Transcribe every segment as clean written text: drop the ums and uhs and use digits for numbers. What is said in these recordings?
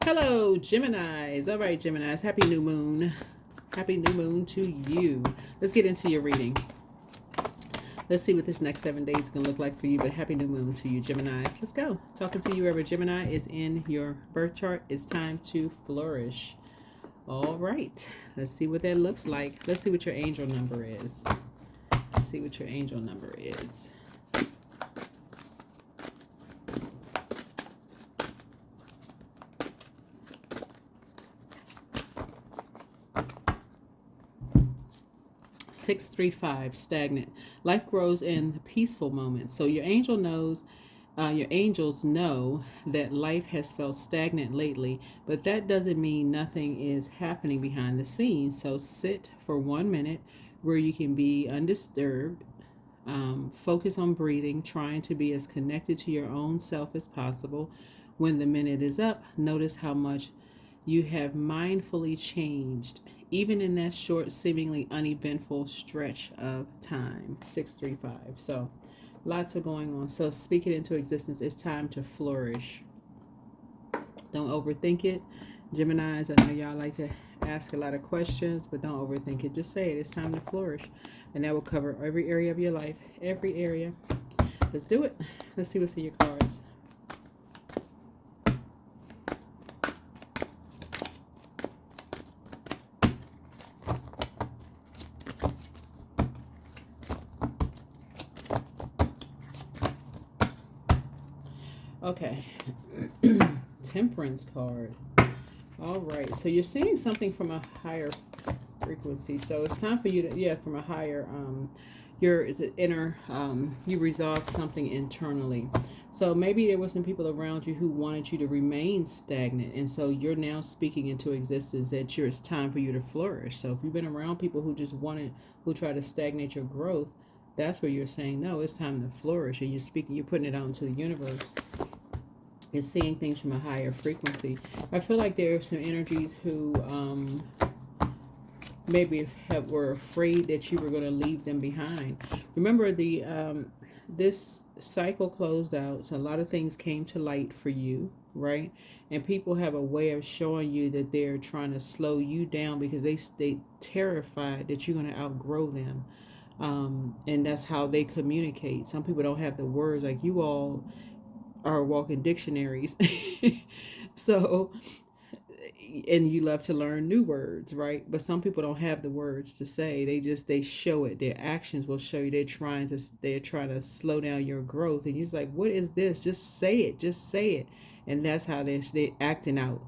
Hello, Geminis. All right, Geminis. Happy new moon. Happy new moon to you. Let's get into your reading. Let's see what this next 7 days is going to look like for you. But happy new moon to you, Geminis. Let's go. Talking to you wherever Gemini is in your birth chart. It's time to flourish. All right. Let's see what that looks like. Let's see what your angel number is. Let's see what your angel number is. 635, stagnant. Life grows in the peaceful moments. So your angels know that life has felt stagnant lately, but that doesn't mean nothing is happening behind the scenes. So sit for 1 minute where you can be undisturbed. Focus on breathing, trying to be as connected to your own self as possible. When the minute is up, notice how much you have mindfully changed, even in that short, seemingly uneventful stretch of time. 635. So lots of going on. So speak it into existence. It's time to flourish. Don't overthink it. Geminis, I know y'all like to ask a lot of questions, but don't overthink it. Just say it. It's time to flourish. And that will cover every area of your life. Every area. Let's do it. Let's see what's in your cards. Okay. Temperance card. All right. So you're seeing something from a higher frequency. So it's time for you to, from a higher, you resolve something internally. So maybe there were some people around you who wanted you to remain stagnant. And so you're now speaking into existence that it's time for you to flourish. So if you've been around people who who try to stagnate your growth, that's where you're saying, no, it's time to flourish. And you're putting it out into the universe. Is seeing things from a higher frequency. I feel like there are some energies who maybe were afraid that you were going to leave them behind. Remember, this cycle closed out, so a lot of things came to light for you, right? And people have a way of showing you that they're trying to slow you down because they terrified that you're going to outgrow them. And that's how they communicate. Some people don't have the words like you all are walking dictionaries. So, and you love to learn new words, right? But some people don't have the words to say. They show it. Their actions will show you they're trying to slow down your growth. And you're just like, what is this? Just say it. Just say it. And that's how they're acting out.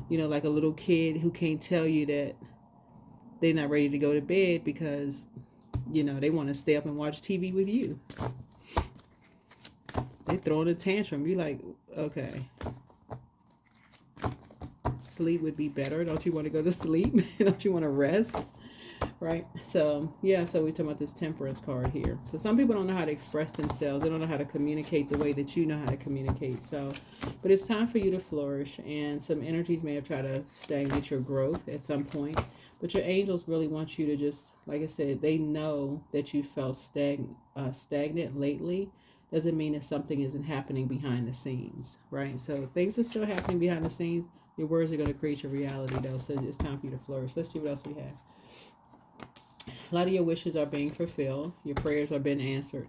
Like a little kid who can't tell you that they're not ready to go to bed because, they want to stay up and watch TV with you. They throwing a tantrum. You're like, okay, sleep would be better. Don't you want to go to sleep? Don't you want to rest? Right? So, so we're talking about this temperance card here. So some people don't know how to express themselves. They don't know how to communicate the way that you know how to communicate. So, but it's time for you to flourish. And some energies may have tried to stagnate your growth at some point. But your angels really want you to just, like I said, they know that you felt stagnant lately. Doesn't mean that something isn't happening behind the scenes, right? So things are still happening behind the scenes. Your words are going to create your reality, though. So it's time for you to flourish. Let's see what else we have. A lot of your wishes are being fulfilled. Your prayers are being answered.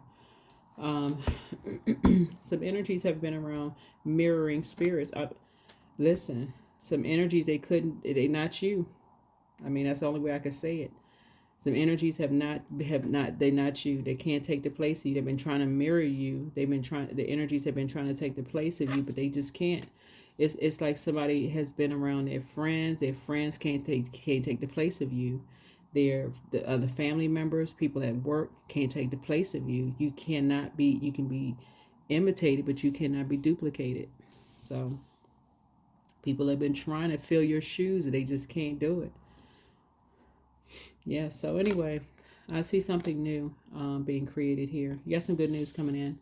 Some energies have been around mirroring spirits. Listen, some energies they're not you. I mean, that's the only way I could say it. Some energies they're not you. They can't take the place of you. They've been trying to mirror you. The energies have been trying to take the place of you, but they just can't. It's like somebody has been around their friends. Their friends can't take the place of you. The other family members, people at work can't take the place of you. You can be imitated, but you cannot be duplicated. So people have been trying to fill your shoes and they just can't do it. Yeah, so anyway, I see something new being created here. You got some good news coming in.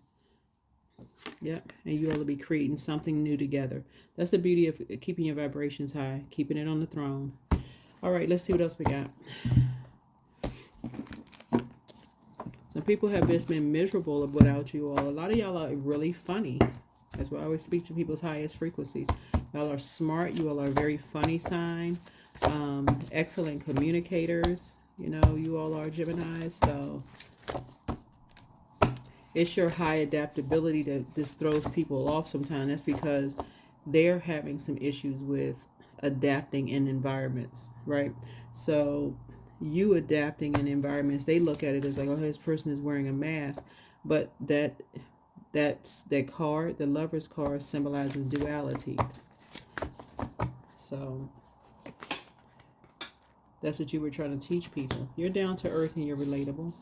Yep, and you all will be creating something new together. That's the beauty of keeping your vibrations high, keeping it on the throne. All right, let's see what else we got. Some people have just been miserable without you all. A lot of y'all are really funny. That's why I always speak to people's highest frequencies. Y'all are smart. You all are a very funny sign. Excellent communicators. You know, you all are Geminis. So it's your high adaptability that just throws people off sometimes. That's because they're having some issues with adapting in environments, right? So you adapting in environments, they look at it as like, oh, this person is wearing a mask, but that card, the Lover's card, symbolizes duality. So that's what you were trying to teach people. You're down to earth and you're relatable.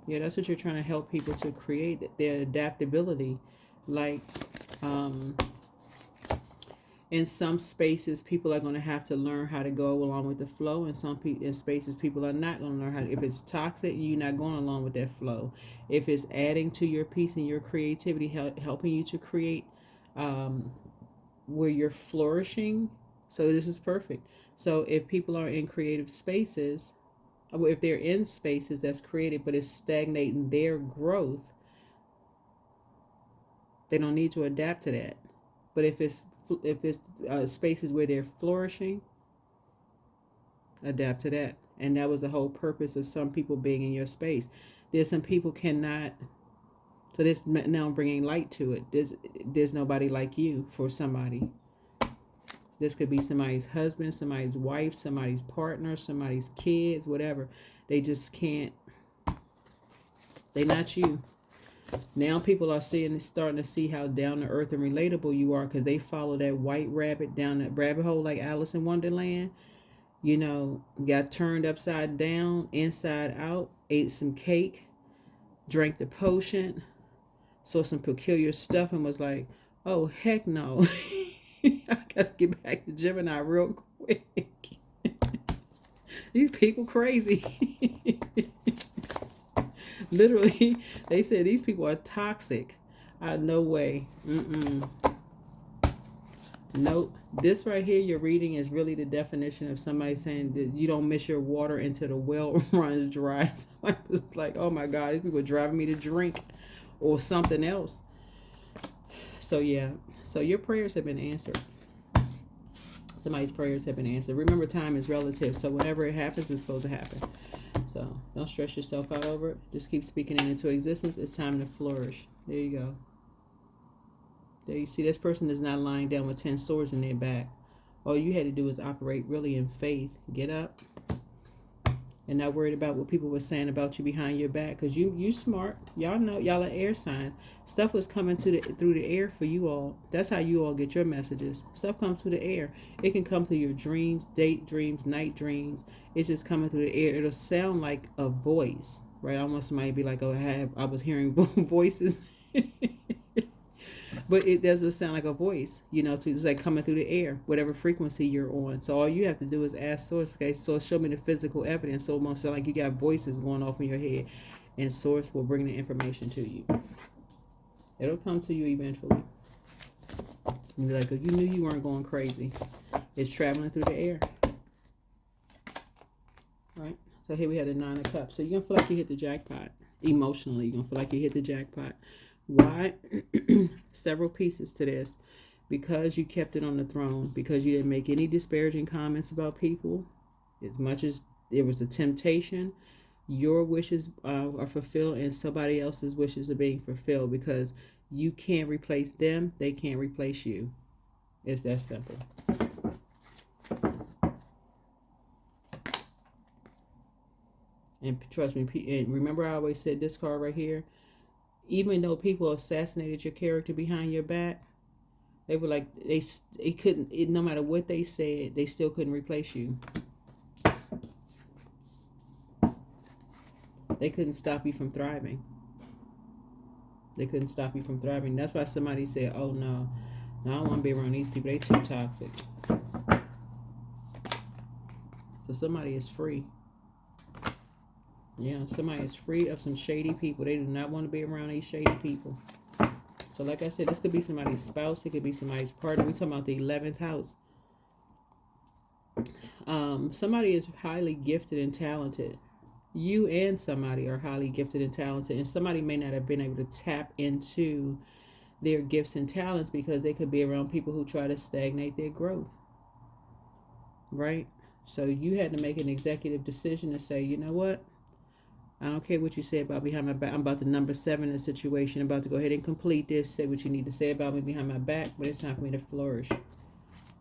Yeah, that's what you're trying to help people to create, their adaptability. Like, in some spaces, people are going to have to learn how to go along with the flow. In in spaces, people are not going to learn how to. If it's toxic, you're not going along with that flow. If it's adding to your peace and your creativity, helping you to create where you're flourishing. So this is perfect. So if people are in creative spaces, if they're in spaces that's created but it's stagnating their growth, they don't need to adapt to that. But if it's spaces where they're flourishing, adapt to that. And that was the whole purpose of some people being in your space. There's some people cannot. So this now bringing light to it. There's nobody like you for somebody. This could be somebody's husband, somebody's wife, somebody's partner, somebody's kids, whatever. They just can't. They're not you. Now people are starting to see how down to earth and relatable you are, because they follow that white rabbit down that rabbit hole like Alice in Wonderland. You know, got turned upside down, inside out, ate some cake, drank the potion, saw some peculiar stuff, and was like, oh, heck no. I gotta get back to Gemini real quick. These people crazy. Literally, they said these people are toxic. No way. Nope. This right here you're reading is really the definition of somebody saying that you don't miss your water until the well runs dry. So I was like, oh my God, these people are driving me to drink or something else. So yeah. So your prayers have been answered. Somebody's prayers have been answered. Remember, time is relative. So whenever it happens, it's supposed to happen. So don't stress yourself out over it. Just keep speaking it into existence. It's time to flourish. There you go. There you see, this person is not lying down with 10 swords in their back. All you had to do is operate really in faith. Get up and not worried about what people were saying about you behind your back, because you smart. Y'all know, y'all are air signs. Stuff was coming through the air for you all. That's how you all get your messages. Stuff comes through the air. It can come through your dreams, date dreams, night dreams. It's just coming through the air. It'll sound like a voice, right? I want somebody to be like, oh, I was hearing voices. But it doesn't sound like a voice, you know, it's like coming through the air, whatever frequency you're on. So all you have to do is ask Source, okay, Source, show me the physical evidence. So it won't sound like you got voices going off in your head, and Source will bring the information to you. It'll come to you eventually. You'll be like, oh, you knew you weren't going crazy. It's traveling through the air. Right? So here we had the 9 of Cups. So you're going to feel like you hit the jackpot. Emotionally, you're going to feel like you hit the jackpot. Why? Several pieces to this. Because you kept it on the throne. Because you didn't make any disparaging comments about people. As much as there was a temptation, your wishes are fulfilled and somebody else's wishes are being fulfilled. Because you can't replace them. They can't replace you. It's that simple. And trust me, and remember I always said this card right here, even though people assassinated your character behind your back, they were like, no matter what they said, they still couldn't replace you. They couldn't stop you from thriving. They couldn't stop you from thriving. That's why somebody said, oh no, I don't want to be around these people. They too toxic. So somebody is free. Yeah, somebody is free of some shady people. They do not want to be around these shady people. So like I said, this could be somebody's spouse. It could be somebody's partner. We're talking about the 11th house. Somebody is highly gifted and talented. You and somebody are highly gifted and talented. And somebody may not have been able to tap into their gifts and talents, because they could be around people who try to stagnate their growth, right? So you had to make an executive decision to say, you know what? I don't care what you say about behind my back. I'm about to number 7 the situation. I'm about to go ahead and complete this. Say what you need to say about me behind my back, but it's time for me to flourish.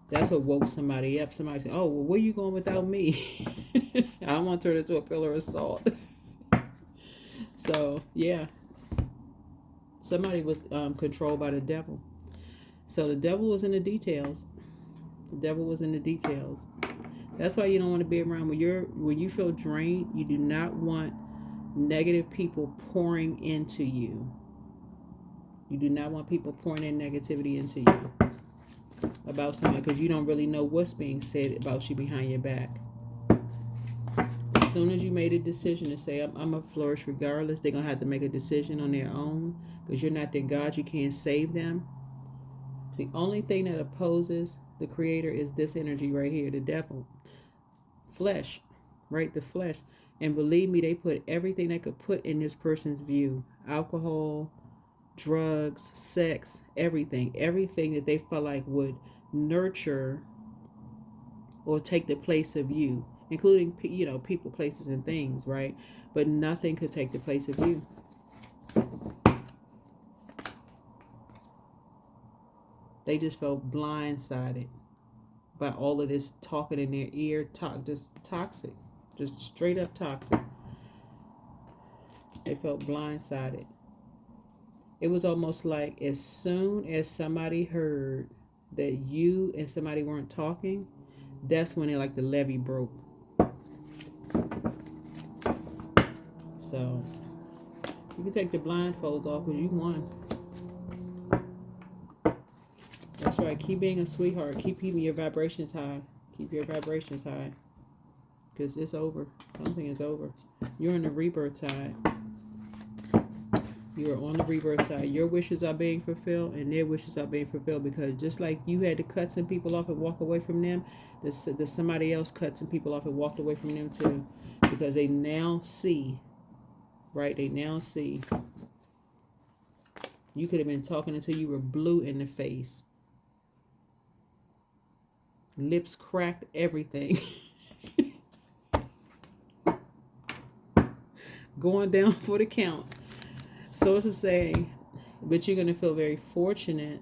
That's what woke somebody up. Somebody said, oh, well, where you going without me? I don't want to turn into a pillar of salt. So, yeah. Somebody was controlled by the devil. So the devil was in the details. The devil was in the details. That's why you don't want to be around when you feel drained. You do not want negative people pouring into you. You do not want people pouring in negativity into you about somebody, because you don't really know what's being said about you behind your back. As soon as you made a decision to say, I'm going to flourish regardless, they're going to have to make a decision on their own, because you're not their God. You can't save them. The only thing that opposes the Creator is this energy right here, the devil. Flesh, right? The flesh. And believe me, they put everything they could put in this person's view. Alcohol, drugs, sex, everything. Everything that they felt like would nurture or take the place of you, including, people, places, and things, right? But nothing could take the place of you. They just felt blindsided by all of this talking in their ear, just toxic, just straight up toxic. They felt blindsided. It was almost like as soon as somebody heard that you and somebody weren't talking, that's when the levee broke. So you can take the blindfolds off because you won. That's right. Keep being a sweetheart. Keep keeping your vibrations high. Keep your vibrations high. Because it's over. Something is over. You're on the rebirth side. You are on the rebirth side. Your wishes are being fulfilled and their wishes are being fulfilled, because just like you had to cut some people off and walk away from them, there's somebody else cut some people off and walked away from them too. Because they now see, right? They now see. You could have been talking until you were blue in the face. Lips cracked, everything. Going down for the count. Source is saying, but you're going to feel very fortunate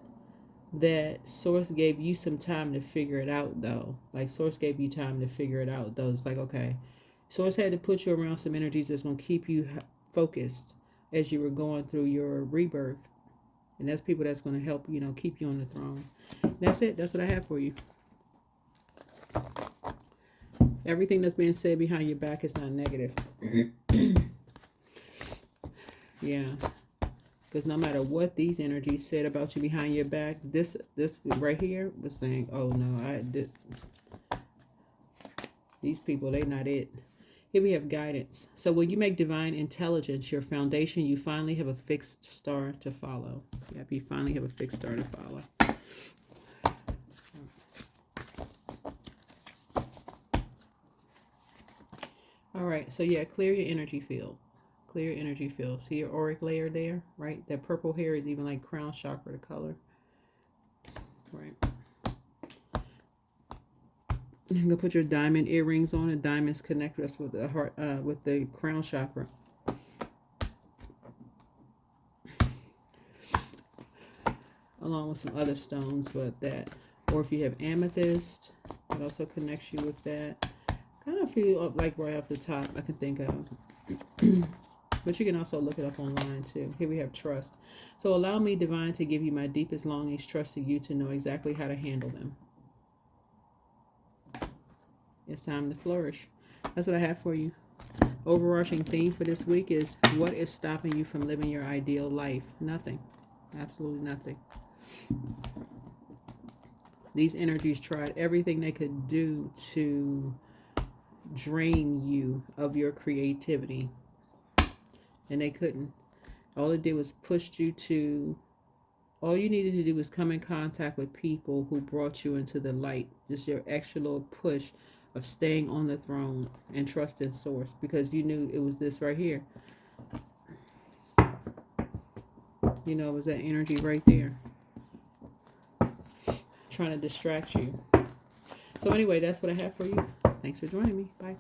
that Source gave you some time to figure it out, though. Like, Source gave you time to figure it out, though. It's like, okay, Source had to put you around some energies that's going to keep you focused as you were going through your rebirth. And that's people that's going to help, keep you on the throne. That's it. That's what I have for you. Everything that's being said behind your back is not negative. Yeah. Because no matter what these energies said about you behind your back, this right here was saying, oh no, these people, they not it. Here we have guidance. So when you make divine intelligence your foundation, you finally have a fixed star to follow. Yep, you finally have a fixed star to follow. All right, so yeah, clear your energy field. Clear your energy field. See your auric layer there, right? That purple hair is even like crown chakra, the color. Right. You're gonna put your diamond earrings on. And diamonds connect us with the heart, with the crown chakra. Along with some other stones, but that, or if you have amethyst, it also connects you with that. Kind of feel up like right off the top, I can think of. But you can also look it up online too. Here we have trust. So allow me, divine, to give you my deepest longings, trusting you to know exactly how to handle them. It's time to flourish. That's what I have for you. Overarching theme for this week is, what is stopping you from living your ideal life? Nothing. Absolutely nothing. These energies tried everything they could do to drain you of your creativity, and they couldn't. All it did was push you to, all you needed to do was come in contact with people who brought you into the light. Just your extra little push of staying on the throne and trust in source, because you knew it was this right here. You know, it was that energy right there trying to distract you. So anyway, that's what I have for you. Thanks for joining me. Bye.